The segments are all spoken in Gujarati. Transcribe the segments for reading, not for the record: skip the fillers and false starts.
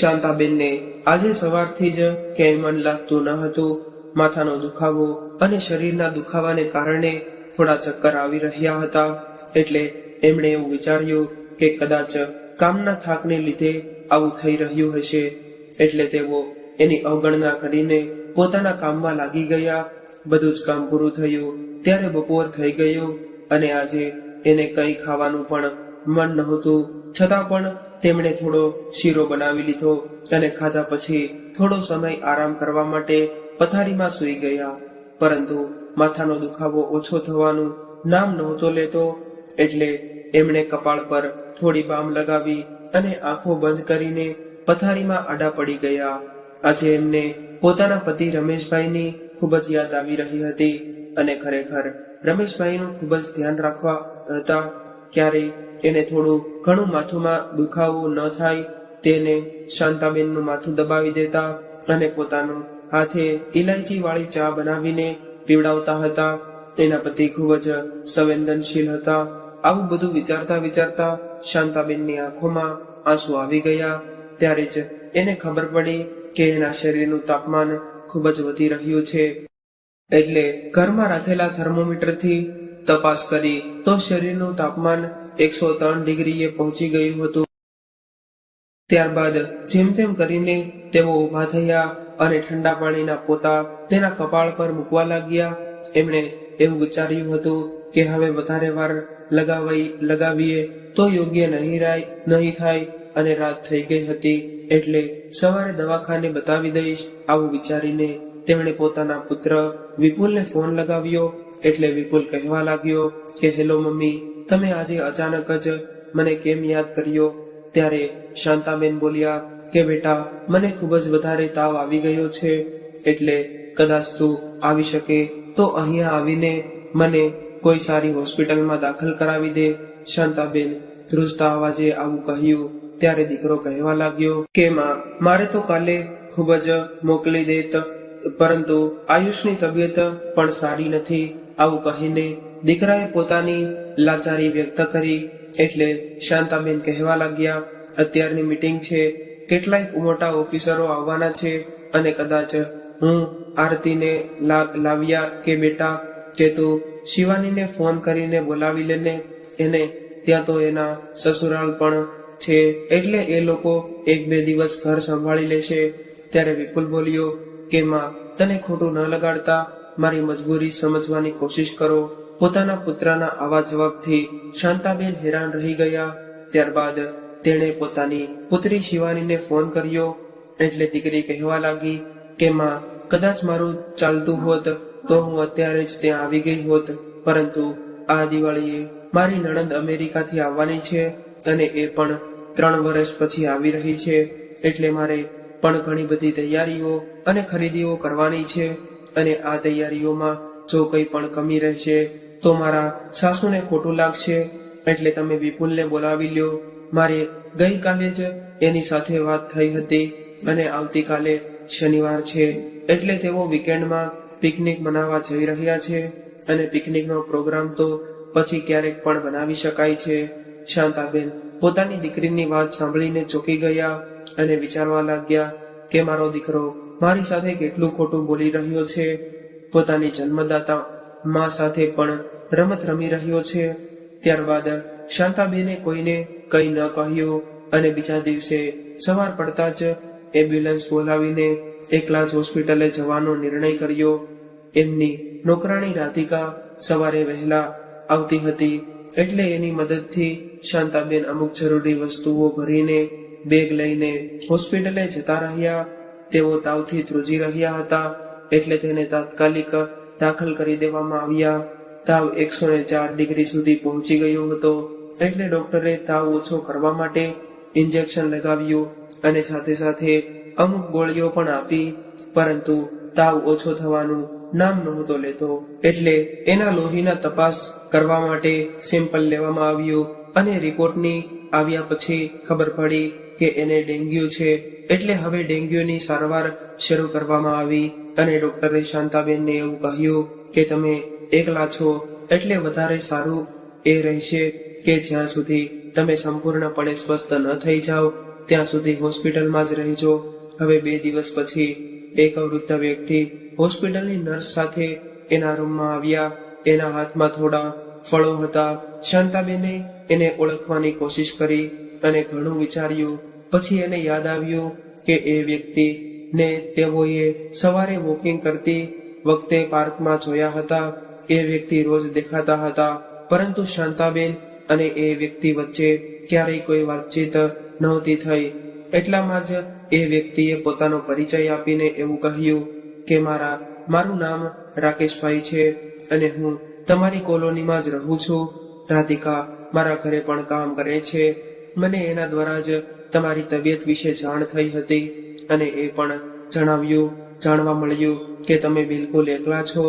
શાંતાબેનને આજે સવારથી જ ક્યાંય મન લાગતું ન હતું. માથાનો દુખાવો અને શરીરના દુખાવાને કારણે થોડા ચક્કર આવી રહ્યા હતા. એટલે એમણે એવું વિચાર્યું કે કદાચ કામના થાકને લીધે આવું થઈ રહ્યું હશે. એટલે તેઓ એની અવગણના કરીને પોતાના કામમાં લાગી ગયા. બધું જ કામ પૂરું થયું ત્યારે બપોર થઈ ગયું અને આજે એને કંઈ ખાવાનું પણ મન નહોતું. છતાં પણ તેમણે થોડો શીરો બનાવી લીધો અને ખાધા પછી થોડો સમય આરામ કરવા માટે પથારીમાં સૂઈ ગયા. પરંતુ માથાનો દુખાવો ઓછો થવાનું નામ નહોતો લેતો. એટલે એમણે કપાળ પર થોડી બામ લગાવી અને આંખો બંધ કરીને પથારીમાં આડા પડી ગયા. આજે એમને પોતાના પતિ રમેશભાઈની ખૂબ જ યાદ આવી રહી હતી અને ખરેખર રમેશભાઈનું ખૂબ જ ધ્યાન રાખવા હતા. ક્યારેય એને થોડું ઘણું માથુંમાં દુખાવું ન થાય તેને શાંતાબેનનું માથું દબાવી દેતા અને પોતાનું હાથે ઇલાયચી વાળી ચા બનાવીને પીવડાવતા હતા. એના પતિ ખૂબ જ સંવેદનશીલ હતા. આવું બધું વિચારતા વિચારતા શાંતાબેનની આંખોમાં આંસુ આવી ગયા. ત્યારે જ એને ખબર પડી કે એના શરીરનું તાપમાન ખૂબ જ વધી રહ્યું છે. એટલે ઘરમાં રાખેલા થર્મોમીટરથી તપાસ કરી તો શરીરનું તાપમાન 103 ડિગ્રીએ પહોંચી ગયું હતું. ત્યારબાદ જેમ તેમ કરીને તેઓ ઊભા થયા અને ઠંડા પાણીના પોતા તેના કપાળ પર મૂકવા લાગ્યા. એમણે એવું વિચાર્યું હતું કે હવે વધારે વાર લગાવીએ તો યોગ્ય નહીં થાય અને રાત થઈ ગઈ હતી. એટલે સવારે દવાખાને બતાવી દઈશ. આવું વિચારીને તેમણે પોતાના પુત્ર વિપુલને ફોન લગાવ્યો. એટલે વિપુલ કહેવા લાગ્યો કે હેલો મમ્મી, તમે આજે અચાનક જ મને કેમ યાદ કર્યો? ત્યારે શાંતાબેન બોલ્યા કે બેટા, મને ખૂબ જ વધારે તાવ આવી ગયો છે. એટલે કદાચ તું આવી શકે તો અહીંયા આવીને મને કોઈ સારી હોસ્પિટલમાં દાખલ કરાવી દે. શાંતાબેન ધ્રુજતા અવાજે આવું કહ્યું ત્યારે દીકરો કહેવા લાગ્યો કે માં, મારે તો કાલે ખૂબ જ મોકલી દેત, પરંતુ આયુષની તબિયત પણ સારી નથી. આવું કહીને દીકરાએ પોતાની લાચારી વ્યક્ત કરી. એટલે શાંતાબેન કહેવા લાગ્યા, અત્યારની મીટિંગ છે, કેટલાક મોટા ઓફિસરો આવવાના છે અને કદાચ હું આરતીને લાવ્યા કે બેટા કે તું શિવાનીને ફોન કરીને બોલાવી લેને. એને ત્યાં તો એના સસુરાલ પણ છે, એટલે એ લોકો 1-2 દિવસ ઘર સંભાળી લેશે. ત્યારે વિપુલ બોલ્યો કે માં, તને ખોટું ન લગાડતા મારી મજબૂરી સમજવાની કોશિશ કરો. પોતાના પુત્રના આવા જવાબથી શાંતાબેન હેરાન રહી ગયા. ત્યારબાદ તેણે પોતાની પુત્રી શિવાનીને ફોન કર્યો. એટલે દીકરી કહેવા લાગી કે માં, કદાચ મારું ચાલતું હોત તો હું અત્યારે જ ત્યાં આવી ગઈ હોત, પરંતુ આ દિવાળીએ મારી નણંદ અમેરિકાથી આવવાની છે અને એ પણ 3 વર્ષ પછી આવી રહી છે. એટલે મારે પણ ઘણી બધી તૈયારીઓ અને ખરીદીઓ કરવાની છે અને આ તૈયારીઓમાં જો કંઈ પણ કમી રહેશે તો મારા સાસુને ખોટું લાગશે. એટલે તમે વિપુલને બોલાવી લ્યો. મારે ગઈકાલે જ એની સાથે વાત થઈ હતી અને આવતીકાલે શનિવાર છે, એટલે તેઓ વીકેન્ડમાં પિકનિક મનાવવા જઈ રહ્યા છે અને પિકનિકનો પ્રોગ્રામ તો પછી ક્યારેક પણ બનાવી શકાય છે. શાંતાબેન પોતાની દીકરીની વાત સાંભળીને ચોંકી ગયા અને વિચારવા લાગ્યા કે મારો દીકરો મારી સાથે કેટલું ખોટું બોલી રહ્યો છે. પોતાની જન્મદાતા માં સાથે પણ રમત રમી રહ્યો છે. ત્યારબાદ શાંતાબેને કોઈને કંઈ ન કહ્યું અને બીજા દિવસે સવાર પડતા જ એમ્બ્યુલન્સ બોલાવીને એકલા જ હોસ્પિટલે જવાનો નિર્ણય કર્યો. એમની નોકરાણી રાધિકા સવારે વહેલા આવતી હતી, એટલે એની મદદથી શાંતાબેન અમુક જરૂરી વસ્તુઓ ભરીને બેગ લઈને હોસ્પિટલે જતા રહ્યા. તેઓ તાવથી ધ્રુજી રહ્યા હતા, એટલે તેને તાત્કાલિક દાખલ કરી દેવામાં આવ્યા. તાવ 104 ડિગ્રી સુધી પહોંચી ગયો હતો, એટલે ડોક્ટરે તાવ ઓછો કરવા માટે ઇન્જેક્શન લગાવ્યું અને સાથે સાથે અમુક ગોળીઓ પણ આપી, પરંતુ તાવ ઓછો થવાનું નામ નહોતો લેતો. એટલે એના લોહીના તપાસ કરવા માટે સેમ્પલ લેવામાં આવ્યું અને રિપોર્ટની આવ્યા પછી ખબર પડી કે એને ડેન્ગ્યુ છે. એટલે હવે ડેન્ગ્યુની સારવાર શરૂ કરવામાં આવી અને ડોક્ટરે શાંતાબેનને એવું કહ્યું કે તમે એકલા છો, એટલે વધારે સારું એ રહેશે કે જ્યાં સુધી તમે સંપૂર્ણપણે સ્વસ્થ ન થઈ જાઓ ત્યાં સુધી હોસ્પિટલમાં જ રહેજો. હવે 2 દિવસ પછી એક વૃદ્ધ વ્યક્તિ હોસ્પિટલની નર્સ સાથે એના રૂમમાં આવ્યા. એના હાથમાં થોડા ફળો હતા. શાંતાબેને એને ઓળખવાની કોશિશ કરી અને ઘણું વિચાર્યું. પછી એને યાદ આવ્યું કે એ વ્યક્તિને તેઓએ સવારે વોકિંગ કરતી વખતે પાર્કમાં જોયા હતા. એ વ્યક્તિ રોજ દેખાતા હતા, પરંતુ શાંતાબેન અને એ વ્યક્તિ વચ્ચે ક્યારેય કોઈ વાતચીત નહોતી થઈ. એટલામાં જ એ વ્યક્તિએ પોતાનો પરિચય આપીને એવું કહ્યું કે મારું નામ રાકેશભાઈ છે અને હું તમારી કોલોનીમાં જ રહું છું. રાધિકા મારા ઘરે પણ કામ કરે છે. મને એના દ્વારા જ તમારી તબિયત વિશે જાણ થઈ હતી અને એ પણ જાણવા મળ્યું કે તમે બિલકુલ એકલા છો.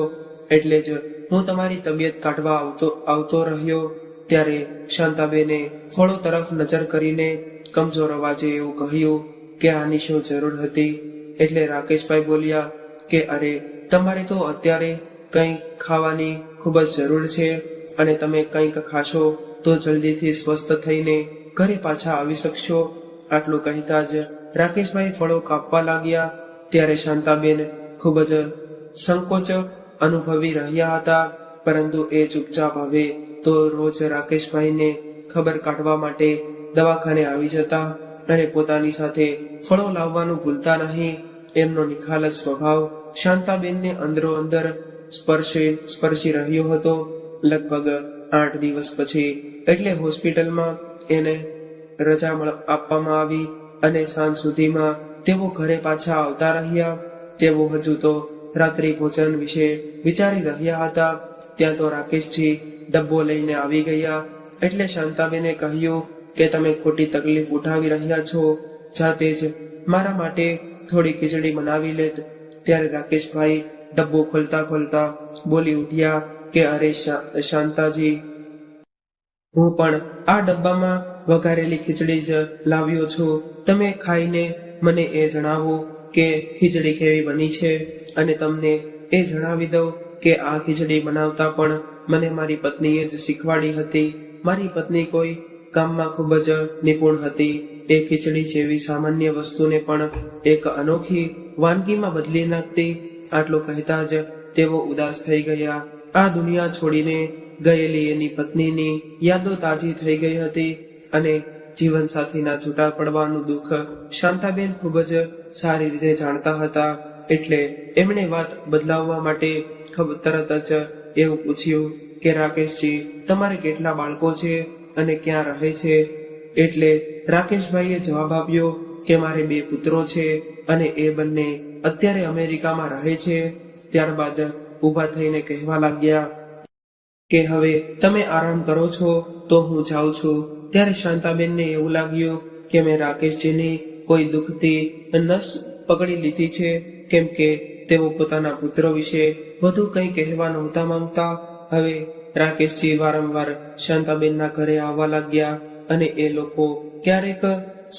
એટલે જ હું તમારી તબિયત કાઢવા આવતો રહ્યો. ત્યારે શાંતાબેને ફળો તરફ નજર કરીને કમજોર અવાજે એવું કહ્યું કે આની શું જરૂર હતી. એટલે રાકેશભાઈ બોલ્યા કે અરે, તમારે તો અત્યારે કંઈક ખાવાની ખૂબ જ જરૂર છે અને તમે કંઈક ખાશો તો જલ્દીથી સ્વસ્થ થઈને ઘરે પાછા આવી શકશો. આટલું કહેતા જ રાકેશભાઈ ફળો કાપવા લાગ્યા. ત્યારે શાંતાબેન ખૂબ જ સંકોચ અનુભવી રહ્યા હતા, પરંતુ એ ચૂપચાપ હવે તો રોજ રાકેશભાઈને ખબર કાઢવા માટે દવાખાને આવી જતા અને પોતાની સાથે ફળો લાવવાનું ભૂલતા નહીં. એમનો નિખાલસ સ્વભાવ શાંતાબેનને અંદરો અંદર સ્પર્શી રહ્યો હતો. લગભગ 8 દિવસ પછી એટલે હોસ્પિટલમાં એને રજા આપવામાં આવી અને સાંજ સુધીમાં તેઓ ઘરે પાછા આવતા રહ્યા. તેઓ હજુ તો રાત્રિ ભોજન વિશે વિચારી રહ્યા હતા. ત્યાં તો રાકેશજી ડબ્બો લઈને આવી ગયા. એટલે શાંતાબેને કહ્યું કે તમે ખોટી તકલીફ ઉઠાવી રહ્યા છો, જાતે જ મારા માટે થોડી ખીચડી બનાવી લેત. ત્યારે રાકેશભાઈ ડબ્બો ખોલતા બોલી ઉઠ્યા કે અરે શાંતાજી, હું પણ આ ડબ્બામાં વઘારેલી ખીચડી જ લાવ્યો છું. તમે ખાઈને મને એ જણાવો કે ખીચડી કેવી બની છે અને તમને એ જણાવી દઉં કે આ ખીચડી બનાવતા પણ મને મારી પત્નીએ જ શીખવાડી હતી. મારી પત્ની કોઈ કામમાં ખૂબ જ નિપુણ હતી. એ ખીચડી જેવી સામાન્ય વસ્તુને પણ એક અનોખી વાનગીમાં બદલી નાખતી. આટલું કહેતા જ તેઓ ઉદાસ થઈ ગયા. આ દુનિયા છોડીને ગયેલી એની પત્નીની યાદો તાજી થઈ ગઈ હતી અને જીવનસાથીના છૂટા પડવાનું દુઃખ શાંતાબેન ખૂબ જ સારી રીતે જાણતા હતા. એટલે એમણે વાત બદલાવવા માટે તરત જ એવું પૂછ્યું કે રાકેશજી, તમારે કેટલા બાળકો છે અને ક્યાં રહે છે? એટલે રાકેશભાઈએ જવાબ આપ્યો કે મારે 2 પુત્રો છે અને એ બંને અત્યારે અમેરિકામાં રહે છે. ત્યારબાદ ઊભા થઈને કહેવા લાગ્યા કે હવે તમે આરામ કરો છો તો હું જાઉં છું. ત્યારે શાંતાબેનને એવું લાગ્યું કે મેં રાકેશજીની કોઈ દુઃખથી નસ પકડી લીધી છે, કેમ કે તેઓ પોતાના પુત્ર વિશે વધુ કંઈ કહેવા નહોતા માંગતા. હવે રાકેશજી વારંવાર શાંતાબેનના ઘરે આવવા લાગ્યા અને એ લોકો ક્યારેક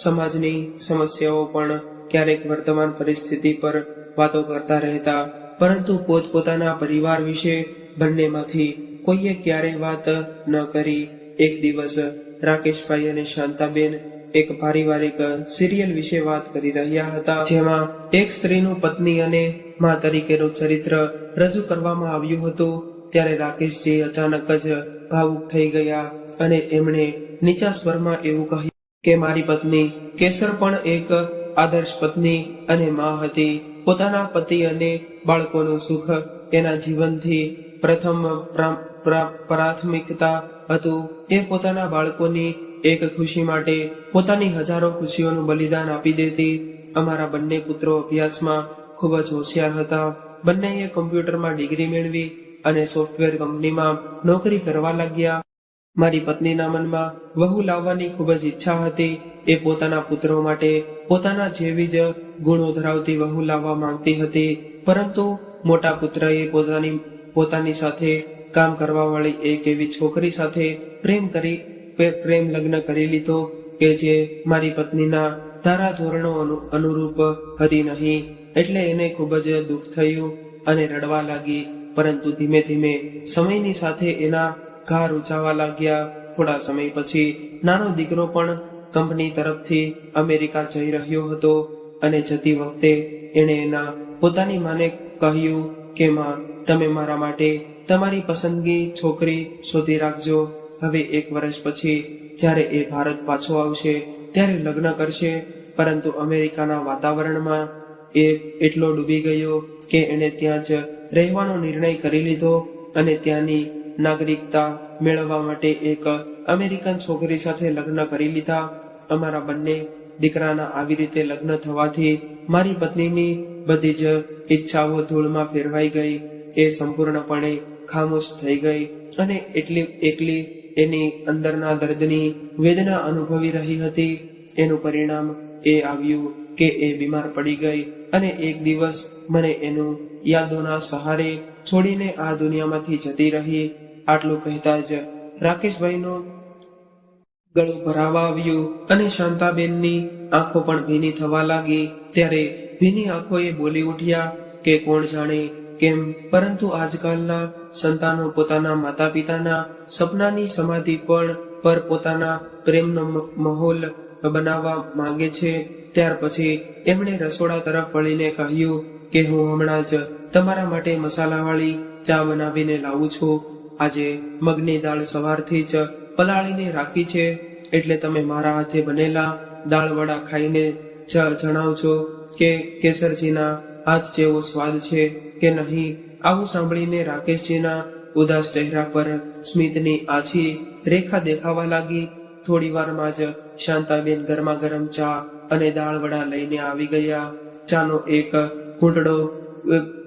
સમાજની સમસ્યાઓ પણ ક્યારેક વર્તમાન પરિસ્થિતિ પર વાતો કરતા રહેતા, પરંતુ પોતપોતાના પરિવાર વિશે બંનેમાંથી કોઈએ ક્યારેય વાત ન કરી. એક દિવસ રાકેશભાઈ અને શાંતાબેન એક પારિવારિક સિરિયલ વિશે વાત કરી રહ્યા હતા, જેમાં એક સ્ત્રીનું પત્ની અને મા તરીકેનું ચરિત્ર રજૂ કરવામાં આવ્યું હતું. ત્યારે રાકેશજી અચાનક જ ભાવુક થઈ ગયા અને એમણે નીચા સ્વરમાં એવું કહ્યું કે મારી પત્ની કેસર પણ એક આદર્શ પત્ની અને મા હતી. પોતાના પતિ અને બાળકોનું સુખ એના જીવનથી પ્રથમ પ્રાથમિકતા હતું. એ પોતાના બાળકોની એક ખુશી માટે પોતાની હજારો ખુશીઓનું બલિદાન આપી દેતી. અમારા બંને પુત્રો અભ્યાસમાં ખૂબ જ હોશિયાર હતા. બંનેએ કોમ્પ્યુટરમાં ડિગ્રી મેળવી અને સોફ્ટવેર કંપનીમાં નોકરી કરવા લાગ્યા. મારી પત્નીના મનમાં વહુ લાવવાની ખૂબ જ ઈચ્છા હતી. એ પોતાના પુત્રો માટે પોતાના જેવી જ ગુણો ધરાવતી વહુ લાવવા માંગતી હતી, પરંતુ મોટા પુત્રએ પોતાની સાથે કામ કરવા વાળી એક એવી છોકરી સાથે પ્રેમ લગ્ન કરી લીધો કે જે મારી પત્નીના ધારા ધોરણો અનુરૂપ હતી નહીં. એટલે એને ખૂબ જ દુઃખ થયું અને રડવા લાગી. પરંતુ ધીમે ધીમે સમયની સાથે એના ઘા રૂંચાવા લાગ્યા. થોડા સમય પછી નાનો દીકરો પણ કંપની તરફથી અમેરિકા જઈ રહ્યો હતો અને જતી વખતે એણે એના પોતાની માને કહ્યું કે માં, તમે મારા માટે તમારી પસંદગી છોકરી શોધી રાખજો. હવે 1 વર્ષ પછી જ્યારે એ ભારત પાછો આવશે ત્યારે લગ્ન કરશે. પરંતુ અમેરિકાના વાતાવરણમાં એ એટલો ડૂબી ગયો કે એણે ત્યાં જ રહેવાનો નિર્ણય કરી લીધો અને ત્યાંની નાગરિકતા મેળવવા માટે એક અમેરિકન છોકરી સાથે લગ્ન કરી લીધા. અમારા બંને દીકરાના આવી રીતે લગ્ન થવાથી મારી પત્નીની બધી જ ઈચ્છાઓ ધૂળમાં ફેરવાઈ ગઈ. એ સંપૂર્ણપણે ખામોશ થઈ ગઈ અને એટલી એકલી એની અંદરના દર્દની વેદના અનુભવી રહી હતી. એનું પરિણામ એ આવ્યું કે એ બીમાર પડી ગઈ અને એક દિવસ મને એનું યાદોના સહારે છોડીને આ દુનિયામાંથી જતી રહી. આટલું કહેતા જ રાકેશભાઈનું ગળું ભરાવા આવ્યું અને શાંતાબેનની આંખો પણ ભીની થવા લાગી. ત્યારે ભીની આંખોએ બોલી ઉઠ્યા કે કોણ જાણે કેમ, પરંતુ આજકાલના સંતાનો પોતાના માતા પિતાના સપનાની સમાધિ પર પોતાના પ્રેમનો માહોલ બનાવવા માંગે છે. ત્યાર પછી એમણે રસોડા તરફ વળીને કહ્યું કે હું હમણાં જ તમારા માટે મસાલાવાળી ચા બનાવીને લાવું છું. આજે મગની દાળ સવારથી જ પલાળીને રાખી છે, એટલે તમે મારા હાથે બનેલા દાળ વડા ખાઈને જણાવજો કે કેસરજીના હાથ જેવો સ્વાદ છે કે નહીં. આવું સાંભળીને રાકેશજીના ઉદાસ ચહેરા પર સ્મિતની આછી રેખા દેખાવા લાગી. થોડી વારમાં જ શાંતાબેન ગરમા ગરમ ચા અને દાળ વડા લઈને આવી ગયા. ચાનો એક ઘૂંટડો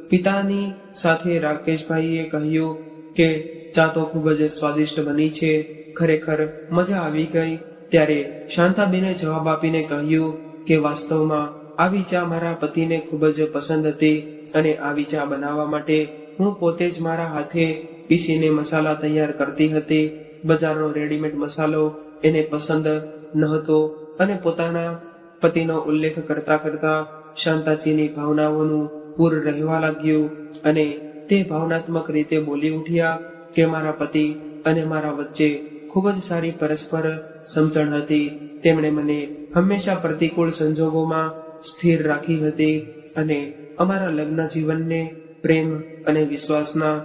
પિતાની સાથે રાકેશભાઈએ કહ્યું કે ચા તો ખૂબ જ સ્વાદિષ્ટ બની છે, ખરેખર મજા આવી ગઈ. ત્યારે શાંતાબેને જવાબ આપીને કહ્યું કે વાસ્તવમાં આવી ચા મારા પતિને ખૂબ જ પસંદ હતી અને આવી ચા બનાવવા માટે હું પોતે જ મારા હાથે પીસીને મસાલા તૈયાર કરતી હતી. બજારનો રેડીમેડ મસાલો એને પસંદ નહોતો અને પોતાના પતિનો ઉલ્લેખ કરતા કરતા શાંતાજીની ભાવનાઓનું પૂર રહેવા લાગ્યું અને તે ભાવનાત્મક રીતે બોલી ઉઠ્યા કે મારા પતિ અને મારા વચ્ચે ખૂબ જ સારી પરસ્પર સમજણ હતી. તેમણે મને હંમેશા પ્રતિકૂળ સંજોગોમાં સ્થિર રાખી હતી અને અમારા લગ્ન જીવનને પ્રેમ અને વિશ્વાસના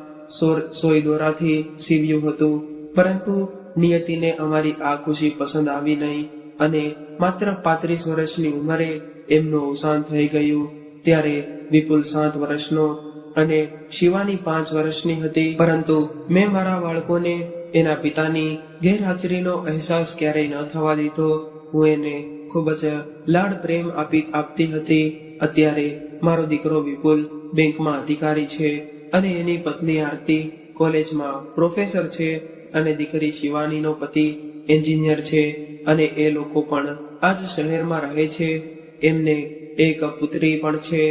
સોય દોરાથી સીવ્યું હતું. પરંતુ નિયતિને અમારી આ ખુશી પસંદ આવી નહીં અને માત્ર 35 વર્ષની ઉંમરે એમનું અવસાન થઈ ગયું. ત્યારે વિપુલ 7 વર્ષનો અને શિવાની 5 વર્ષની હતી. પરંતુ મેં મારા બાળકોને એના પિતાની ગેરહાજરીનો અહેસાસ ક્યારેય ન થવા દીધો. હું એને ખૂબ જ લાડ પ્રેમ આપતી હતી. અત્યારે મારો દીકરો વિપુલ બેંકમાં અધિકારી છે અને એની પત્ની આરતી કોલેજમાં પ્રોફેસર છે અને દીકરી શિવાનીનો પતિ એન્જિનિયર છે અને એ લોકો પણ આ જ શહેરમાં રહે છે. એમને એક પુત્રી પણ છે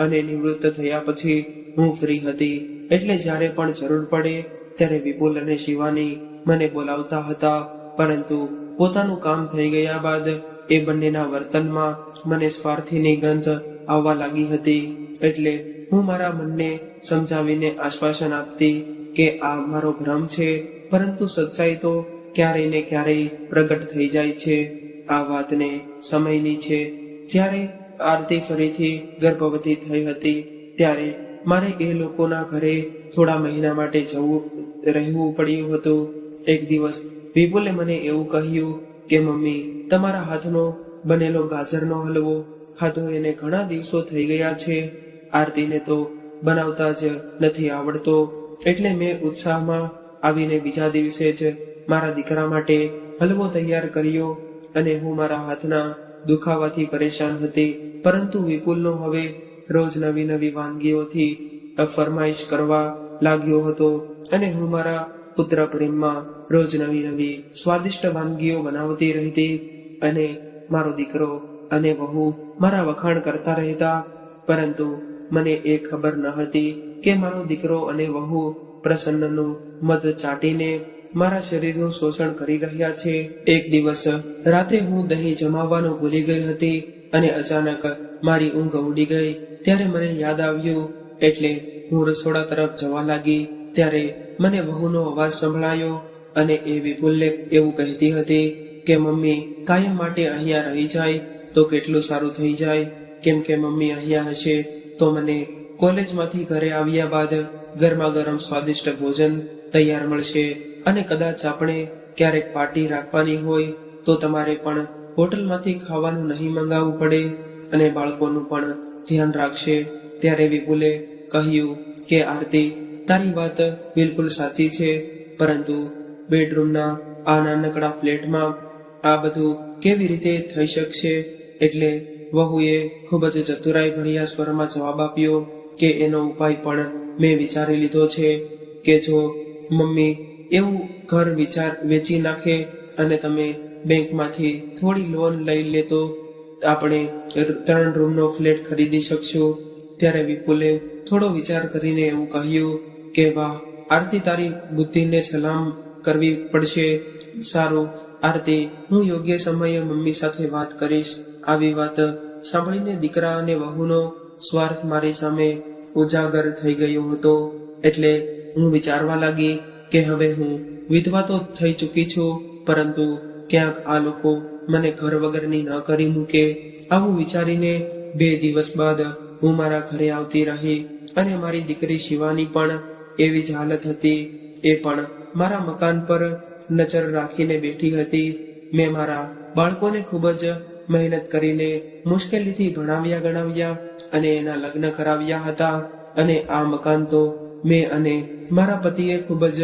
અને નિવૃત્ત થયા પછી હું ફ્રી હતી, એટલે જ્યારે પણ જરૂર પડે ત્યારે વિપુલ અને શિવાની મને બોલાવતા હતા. પરંતુ પોતાનું કામ થઈ ગયા બાદ એ બંનેના વર્તનમાં મને સ્વાર્થીની ગંધ આવવા લાગી હતી. એટલે હું મારા મનને સમજાવીને આશ્વાસન આપતી કે આ મારો ભ્રમ છે, પરંતુ સચ્ચાઈ તો ક્યારેય ને ક્યારેય પ્રગટ થઈ જાય છે. આ વાતને સમયની છે. જ્યારે આરતી ફરીથી ગર્ભવતી થઈ હતી ત્યારે મારે એ લોકોના ઘરે થોડા મહિના માટે રહેવું પડ્યું હતું. એક દિવસ વિપુલે મને એવું કહ્યું કે મમ્મી, તમારા હાથનો બનેલો ગાજરનો હલવો ખાધો એને ઘણા દિવસો થઈ ગયા છે. આરતીને તો બનાવતા જ નથી આવડતો. એટલે મેં ઉત્સાહમાં આવીને બીજા દિવસે જ મારા દીકરા માટે હલવો તૈયાર કર્યો અને હું મારા હાથના દુખાવાથી પરેશાન હતી. પરંતુ વિપુલનો હવે રોજ નવી નવી વાનગીઓથી ફરમાઈશ કરવા લાગ્યો હતો અને હું મારા પુત્ર પ્રેમમાં રોજ નવી નવી સ્વાદિષ્ટ વાનગીઓ બનાવતી રહેતી અને મારો દીકરો અને વહુ મારા વખાણ કરતા રહેતા. પરંતુ મને એ ખબર ન હતી કે મારો દીકરો અને વહુ પ્રસન્નનું મધ ચાટીને મારા શરીરનું શોષણ કરી રહ્યા છે. એક દિવસ રાતે હું દહીં જમાવવાનું ભૂલી ગઈ હતી અને અચાનક મારી ઊંઘ ઉડી ગઈ. ત્યારે મને યાદ આવ્યું, એટલે હું રસોડા તરફ જવા લાગી. ત્યારે મને વહુનો અવાજ સંભળાયો અને એ વિપુલને એવું કહેતી હતી કે મમ્મી કાયમ માટે અહીંયા રહી જાય તો કેટલું સારું થઈ જાય, કેમ કે મમ્મી અહીંયા હશે તો મને કોલેજમાંથી ઘરે આવ્યા બાદ ગરમા ગરમ સ્વાદિષ્ટ ભોજન તૈયાર મળશે, અને કદાચ આપણે ક્યારેક પાર્ટી રાખવાની હોય તો તમારે પણ હોટલમાંથી ખાવાનું નહીં મંગાવવું પડે અને બાળકોનું પણ ધ્યાન રાખશે. ત્યારે વિપુલે કહ્યું કે આરતી, તારી વાત બિલકુલ સાચી છે, પરંતુ બેડરૂમના આ નાનકડા ફ્લેટમાં આ બધું કેવી રીતે થઈ શકશે? એટલે વહુએ ખૂબ જ ચતુરાઈ ભર્યા સ્વરમાં જવાબ આપ્યો કે એનો ઉપાય પણ મેં વિચારી લીધો છે કે જો મમ્મી એવું ઘર વેચી નાખે અને તમે બેંકમાંથી થોડી લોન લઈ લે તો આપણે 3 રૂમનો ફ્લેટ ખરીદી શકશું. ત્યારે વિપુલે થોડો વિચાર કરીને એવું કહ્યું કે વાહ આરતી, તારી બુદ્ધિને સલામ કરવી પડશે. સારું આરતી, હું યોગ્ય સમયે મમ્મી સાથે વાત કરીશ. આવી વાત સાંભળીને દીકરા અને વહુનો સ્વાર્થ મારી સામે ઉજાગર થઈ ગયો હતો. એટલે હું વિચારવા લાગી કે હવે હું વિધવા તો થઈ ચૂકી છું, પરંતુ ક્યાંક આ લોકો મને ઘર વગરની ન કરી મૂકે. આવું વિચારીને 2 દિવસ બાદ હું મારા ઘરે આવતી રહી અને મારી દીકરી શિવાની પણ એવી જ હાલત હતી. એ પણ મારા મકાન પર નજર રાખીને બેઠી હતી. મેં મારા બાળકોને ખૂબ જ મહેનત કરીને મુશ્કેલીથી ભણાવ્યા ગણાવ્યા અને એના લગ્ન કરાવ્યા હતા, અને આ મકાન તો મેં અને મારા પતિએ ખૂબ જ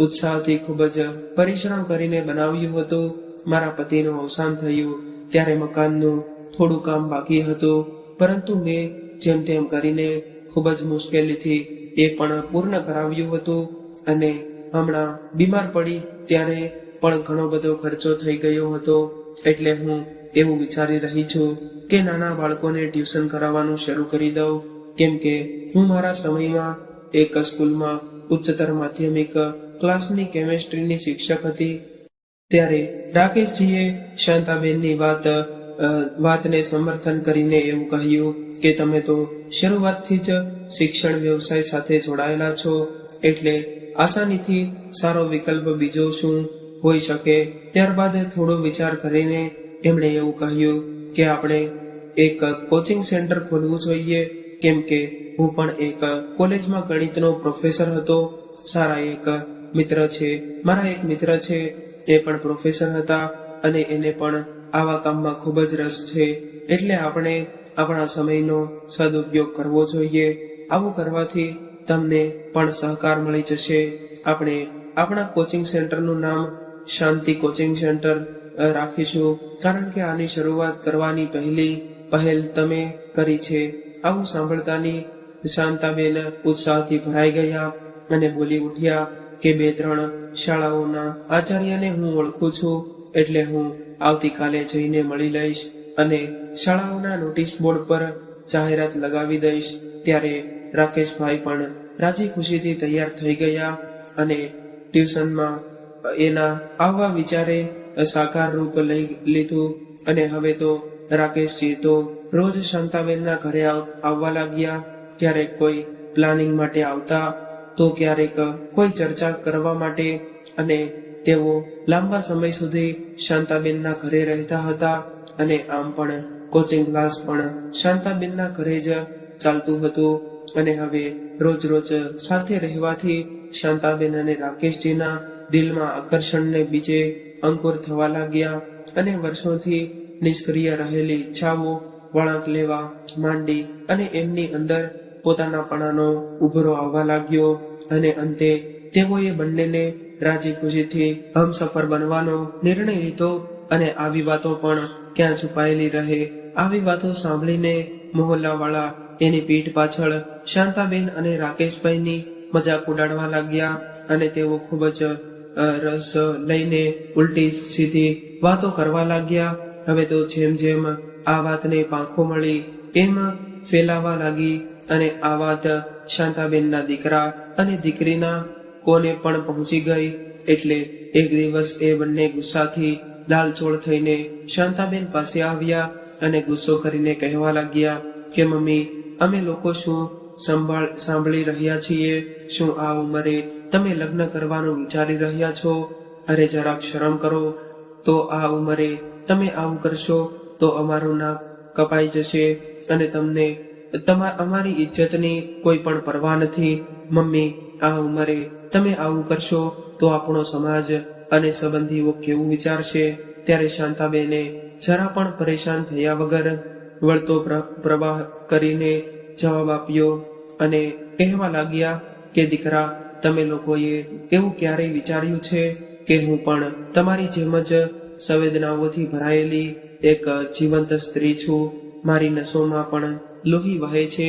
ઉત્સાહથી ખૂબ જ પરિશ્રમ કરીને બનાવ્યું હતું. મારા પતિનું અવસાન થયું ત્યારે મકાનનું થોડું કામ બાકી હતું, પરંતુ મેં જેમ તેમ કરીને ખૂબ જ મુશ્કેલીથી એ પણ પૂર્ણ કરાવ્યું હતું. અને હમણાં બીમાર પડી ત્યારે પણ ઘણો બધો ખર્ચો થઈ ગયો હતો. એટલે હું એવું વિચારી રહી છું કે નાના બાળકોને ટ્યુશન કરાવવાનું શરૂ કરી દઉં, કેમ કે હું મારા સમયમાં એક સ્કૂલમાં ઉચ્ચતર માધ્યમિક ક્લાસની કેમેસ્ટ્રીની શિક્ષક હતી. ત્યારે રાકેશજીએ શાંતાબેનની વાતને સમર્થન કરીને એવું કહ્યું કે તમે તો શરૂઆતથી જ શિક્ષણ વ્યવસાય સાથે જોડાયેલા છો, એટલે આસાનીથી સારો વિકલ્પ બીજો શું હોઈ શકે. ત્યારબાદ થોડો વિચાર કરીને એમણે એવું કહ્યું કે આપણે એક કોચિંગ સેન્ટર ખોલવું જોઈએ, કેમ કે હું પણ એક કોલેજમાં ગણિતનો પ્રોફેસર હતો. સારા એક મિત્ર છે, મારા એક મિત્ર છે, એ પણ પ્રોફેસર હતા અને એને પણ આવા કામમાં ખૂબ જ રસ છે. એટલે આપણે આપણા સમયનો સદુપયોગ કરવો જોઈએ. આવું કરવાથી તમને પણ સહકાર મળી જશે. આપણે આપણા કોચિંગ સેન્ટરનું નામ શાંતિ કોચિંગ સેન્ટર રાખીશું, કારણ કે આની શરૂઆત કરવાની પહેલ તમે કરી છે. આવું સાંભળતાની શાંતાબેન ઉત્સાહથી ભરાઈ ગયા અને બોલી ઉઠ્યા કે 2-3 શાળાઓના આચાર્યને હું ઓળખું છું, એટલે હું આવતીકાલે જઈને મળી લઈશ અને શાળાઓના નોટિસ બોર્ડ પર જાહેરાત લગાવી દઈશ. ત્યારે રાકેશભાઈ પણ રાજી ખુશીથી તૈયાર થઈ ગયા અને ટ્યુશનમાં એના આવવા વિચારે સાકાર રૂપ લઈ લીધું. અને હવે તો રાકેશજી તો રોજ શાંતાબેનના ઘરે આવવા લાગ્યા. ક્યારેક કોઈ પ્લાનિંગ માટે આવતા તો ક્યારેક કોઈ ચર્ચા કરવા માટે, અને તેઓ લાંબા સમય સુધી શાંતાબેનના ઘરે રહેતા હતા. અને આમ પણ કોચિંગ ક્લાસ પણ શાંતાબેનના ઘરે જ ચાલતું હતું. અને હવે રોજ રોજ સાથે રહેવાથી શાંતાબેન અને રાકેશજીના દિલમાં આકર્ષણને બીજે અંકુર થવા લાગ્યા અને વર્ષોથી નિષ્ક્રિય રહેલી ઈચ્છાઓ વળાંક લેવા માંડી અને એમની અંદર પોતાનાપણાનો ઉભરો આવવા લાગ્યો. અને અંતે તેઓએ બંનેને રાજી ખુશીથી હમસફર બનવાનો નિર્ણય લીધો. અને આવી વાતો પણ ક્યાં છુપાયેલી રહે. આવી વાતો સાંભળીને મોહલ્લાવાળા એની પીઠ પાછળ શાંતાબેન અને રાકેશભાઈની મજાક ઉડાડવા લાગ્યા અને તેઓ ખૂબ જ રસ લઈને ઉલટી સીધી વાતો કરવા લાગ્યા. હવે તો જેમ જેમ આ વાતને પાંખો મળી એમ ફેલાવા લાગી અને આ વાત શાંતાબેનના દીકરા અને દીકરીના કોને પણ પહોંચી ગઈ. એટલે એક દિવસ એ બંને ગુસ્સાથી લાલચોળ થઈને શાંતાબેન પાસે આવ્યા અને ગુસ્સો કરીને કહેવા લાગ્યા કે મમ્મી, અમે લોકો શું સાંભળી રહ્યા છીએ? શું આ ઉંમરે તમે લગ્ન કરવાનું વિચારી રહ્યા છો? અરે જરાક શરમ કરો. તો આ ઉંમરે તમે આવું કરશો તો અમારું નાક કપાઈ જશે અને તમને અમારી ઇજ્જતની કોઈ પણ પરવા નથી. મમ્મી, આ ઉંમરે તમે આવું કરશો તો આપણો સમાજ અને સંબંધીઓ કેવું વિચારશે? ત્યારે શાંતાબેને જરા પણ પરેશાન થયા વગર વળતો પ્રવાહ કરીને જવાબ આપ્યો અને કહેવા લાગ્યા કે દીકરા, તમે લોકોએ એવું ક્યારેય વિચાર્યું છે કે હું પણ તમારી જેમ જ સંવેદનાઓથી ભરાયેલી એક જીવંત સ્ત્રી છું? મારી નસોમાં પણ લોહી વહે છે.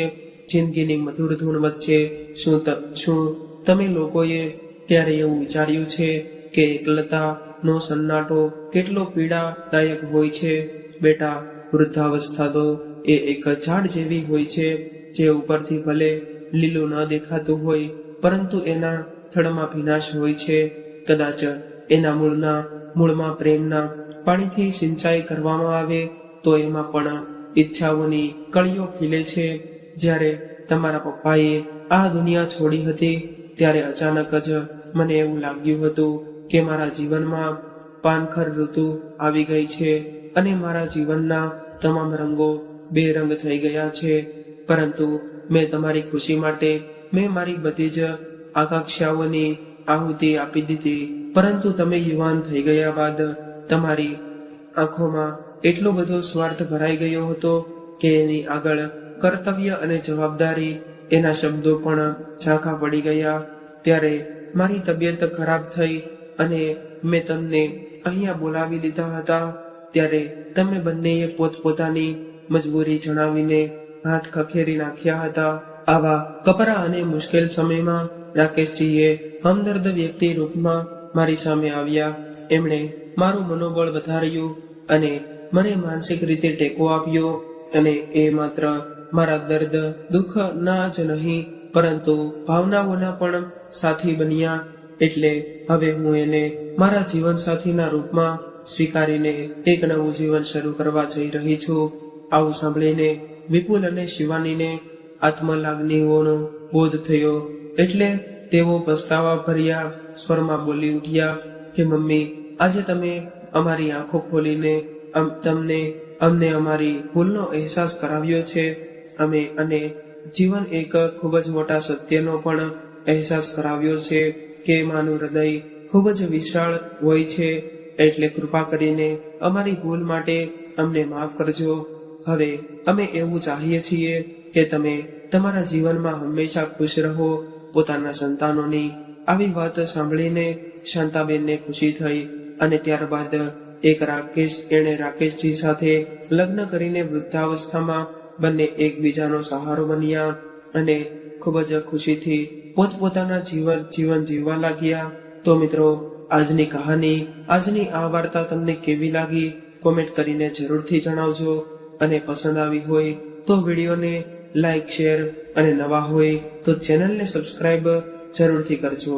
જિંદગીની મધુર ધૂન વચ્ચે શું તમે લોકોએ ક્યારે એવું વિચાર્યું છે કે એકલતા નો સન્નાટો કેટલો પીડાદાયક હોય છે? બેટા, વૃદ્ધાવસ્થા તો એ એક ઝાડ જેવી હોય છે જે ઉપરથી ભલે લીલું ન દેખાતું હોય, પરંતુ એના થડમાં ભીનાશ હોય છે. કદાચ એના મૂળમાં પ્રેમના પાણીથી સિંચાઈ કરવામાં આવે તો એમાં પણ ઈચ્છાઓની કળીઓ ખીલે છે. જ્યારે તમારા પપ્પાએ આ દુનિયા છોડી હતી ત્યારે અચાનક જ મને એવું લાગ્યું હતું કે મારા જીવનમાં પાનખર ઋતુ આવી ગઈ છે અને મારા જીવનના તમામ રંગો બેરંગ થઈ ગયા છે. પરંતુ મેં તમારી ખુશી માટે મારી બધી જ આકાંક્ષાઓની આહુતિ આપી દીધી. પરંતુ તમે યુવાન થઈ ગયા બાદ તમારી આંખોમાં એટલો બધો સ્વાર્થ ભરાઈ ગયો હતો કે એની આગળ કર્તવ્ય અને જવાબદારી એના શબ્દો પણ ઝાંખા પડી ગયા. ત્યારે મારી તબિયત ખરાબ થઈ અને મેં તમને અહીંયા બોલાવી લીધા હતા. ત્યારે તમે બંનેએ પોતપોતાની મજબૂરી જણાવીને હાથ ખખેરી નાખ્યા હતા. આવા કપરા અને મુશ્કેલ સમયમાં રાકેશજીએ હમદર્દ વ્યક્તિ રૂપમાં મારી સામે આવ્યા. એમણે મારું મનોબળ વધાર્યું અને મને માનસિક રીતે ટેકો આપ્યો અને એ માત્ર મારા દર્દ દુઃખ ના જ નહીં પરંતુ ભાવનાઓના પણ સાથી બન્યા. એટલે હવે હું એને મારા જીવન સાથીના રૂપમાં સ્વીકારીને એક નવું જીવન શરૂ કરવા જઈ રહી છું. આવું સાંભળીને વિપુલ અને શિવાનીને આત્મલાગણીઓનો બોધ થયો. એટલે તેઓ પસ્તાવા ભર્યા સ્વરમાં બોલી ઉઠ્યા કે મમ્મી, આજે તમે અમારી આંખો ખોલીને અમને અમારી ભૂલનો અહેસાસ કરાવ્યો છે. અને જીવન એક ખૂબ જ મોટા સત્યનો પણ અહેસાસ કરાવ્યો છે કે માનું હૃદય ખૂબ જ વિશાળ હોય છે. એટલે કૃપા કરીને અમારી ભૂલ માટે અમને માફ કરજો. હવે અમે એવું ચાહીએ છીએ કે તમે તમારા જીવનમાં હંમેશા ખુશ રહો. પોતાના સંતાનોની આવી વાત સાંભળીને શાંતાબેનને ખુશી થઈ અને ત્યારબાદ એણે રાકેશજી સાથે લગ્ન કરીને વૃદ્ધાવસ્થામાં બંને એકબીજાનો સહારો બન્યા અને ખૂબ જ ખુશીથી પોતપોતાના જીવન જીવવા લાગ્યા. તો મિત્રો, આજની આ વાર્તા તમને કેવી લાગી કોમેન્ટ કરીને જરૂરથી જણાવજો. અને પસંદ આવી હોય તો વિડીયોને લાઈક, શેર અને નવા હોય તો ચેનલને સબસ્ક્રાઈબ જરૂરથી કરજો.